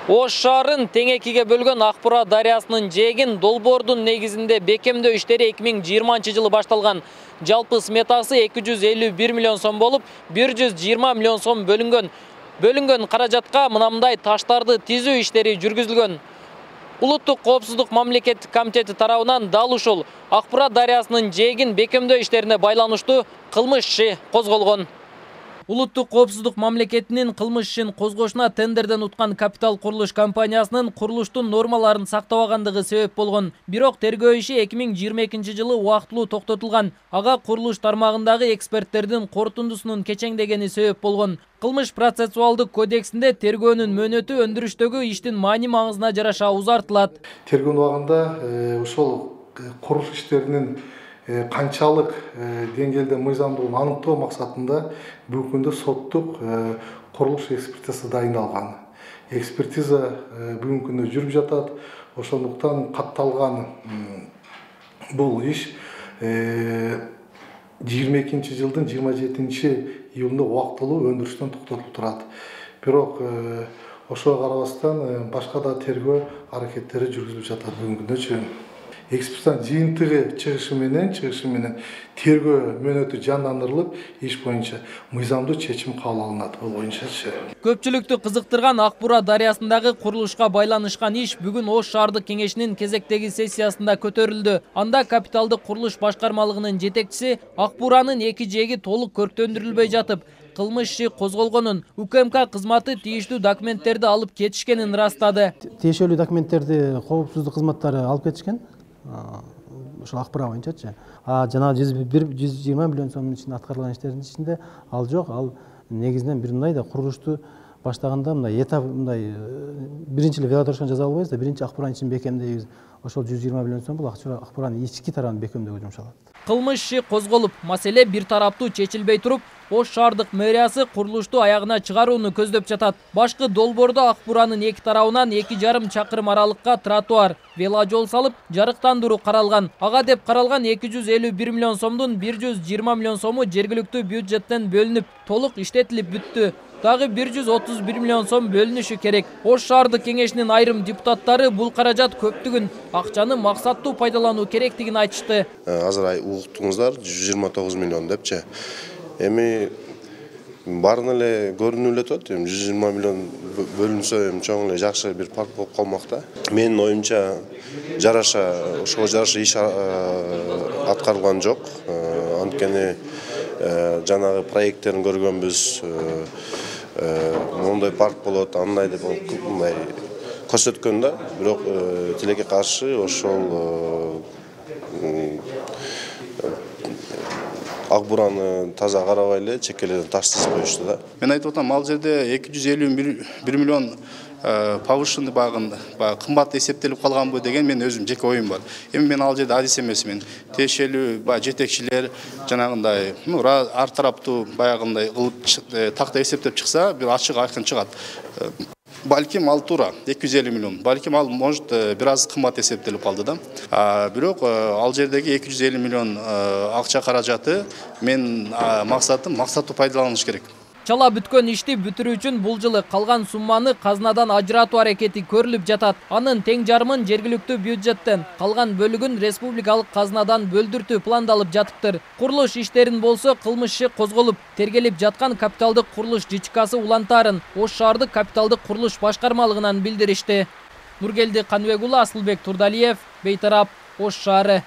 Ош шаарын тең экиге бөлгөн Акбура дарыясынын жээгин долбоордун негизинде бекемдөө иштери 2020 жылы башталган. Жалпы сметасы 251 миллион сом болуп, 120 миллион сом бөлүнгөн каражатка мындай таштарды тизүү иштери жүргүзүлгөн. Улуттук коопсуздук мамлекеттик комитети тарабынан дал ушул Акбура дарыясынын жээгин бекемдөө иштерине байланыштуу кылмыш иши козголгон. Улуттук коопсуздук мамлекетинин кылмыш ишин козгошуна тендерден уткан Капитал курулуш компаниясынын курулуштун нормаларын сактабагандыгы себеп болгон. Бирок тергөө иши 2022 жылы убактылуу токтотулган. Ага курулуш тармагындагы эксперттердин корутундусунун кечеңдегени себеп болгон. Кылмыш процессуалдык кодексинде тергөөнүн мөөнөтү өндүрүштөгү иштин маани маңызына жараша узартылат. Тергөө убагында ошол курулуш иштеринин канчалык деңгээлде мыйзамдуулугун аныктоо максатында бүгүнкү күндө соттук курулуш экспертизасы дайындалган. Экспертиза бүгүнкү күндө жүрүп жатат. Ошондуктан катталган бул иш 22 жылдын 27 июлунда убактылуу өндүрүштөн токтотулуп турат. Бирок ошого карабастан башка да тергөө аракеттери жүргүзүлүп жатат бүгүнкү күндөчү. Экспертизанын жыйынтыгы чыгышы менен тергөө мөөнөтү жандандырылып, иш боюнча мыйзамдуу чечим кабыл алынат. Бул боюнчачы. Көпчүлүктү кызыктырган Акбура дарыясындагы курулушка байланышкан иш бүгүн Ош шаардык кеңешинин кезектеги сессиясында көтөрүлдү. Анда капиталдык курулуш башкармалыгынын жетекчиси Акбуранын эки жээги толук көрктөндүрүлбөй жатып, кылмыш иши козголгонун, УКМК кызматы тийиштүү документтерди алып кетишкенин ырастады. Тиешелүү документтерди коопсуздук кызматтары алып кетишкен. Ошол Акбура боюнчачы. Жана 120 миллион сомдун ичинде аткарылган иштердин ичинде ал жок. Ал негизинен бир мындай да курулушту баштаганда мындай этап мындай биринчи эле велодорожканы жаза албайбыз да, биринчи Акбуранын ичин бекемдейбиз. Ошол 120 миллион сом бул Акбуранын ички тарабын бекемдөөгө жумшалат. Кылмыш иши козголуп, маселе бир тараптуу чечилбей туруп, Ош шаардык мэриясы курулушту аягына чыгарууну көздөп жатат. Башкы долбоордо Акбуранын эки тарабынан 2,5 чакырым аралыкка тротуар, веложол салып, жарыктандыруу каралган. Ага деп каралган 251 миллион сомдун 120 миллион сому жергиликтүү бюджеттен бөлүнүп, толук иштетилип бүттү. Дагы 131 миллион сом бөлүнүшү керек. Ош шаардык кеңешинин айрым депутаттары бул каражат көптүгүн, акчаны максаттуу пайдалануу керектигин айтышты. Азыр уктуңуздар 129 миллион депчи. Эми барын эле көрүнүп эле турат. 120 миллион бөлүнсө чоң эле жакшы бир парк болуп калмак да. Менин оюмча ошого жараша иш аткарылган жок. Анткени жанагы проекттерин көргөнбүз. Мондай парк болот, андай деп мындай көрсөткөн да. Бирок тилекке каршы ошол Акбураны таза карабай эле чекелерден таш тизип коюшту да. Мен айтып атам, ал жерде 251 миллион повышенный кымбат эсептелип калганбы деген мен өзүм жеке оюм бар. Эми мен ал жерде адис эмесмин. Тиешелүү жетекчилер жанагындай ар тараптуу баягындай кылып такта эсептеп чыкса, бир ачык айкын чыгат. Балким ал туура 250 миллион. Балким ал может бир аз кымбат эсептелип калды да. Бирок ал жердеги 250 миллион акча каражаты мен максатым максаттуу пайдаланыш керек. Чала бүткөн ишти бүтүрүү үчүн бул жылы калган сумманы казнадан ажыратуу аракети көрүлүп жатат. Анын тең жарымын жергиликтүү бюджеттен, калган бөлүгүн республикалык казнадан бөлдүртүү пландалып жатыптыр. Курулуш иштерин болсо кылмыш иши козголуп, тергелип жаткан капиталдык курулуш ЖЧКсы улантаарын Ош шаардык капиталдык курулуш башкармалыгынан билдиришти. Нургелди Каныбек уулу, Асылбек Турдалиев, Бейтарап, Ош шаары.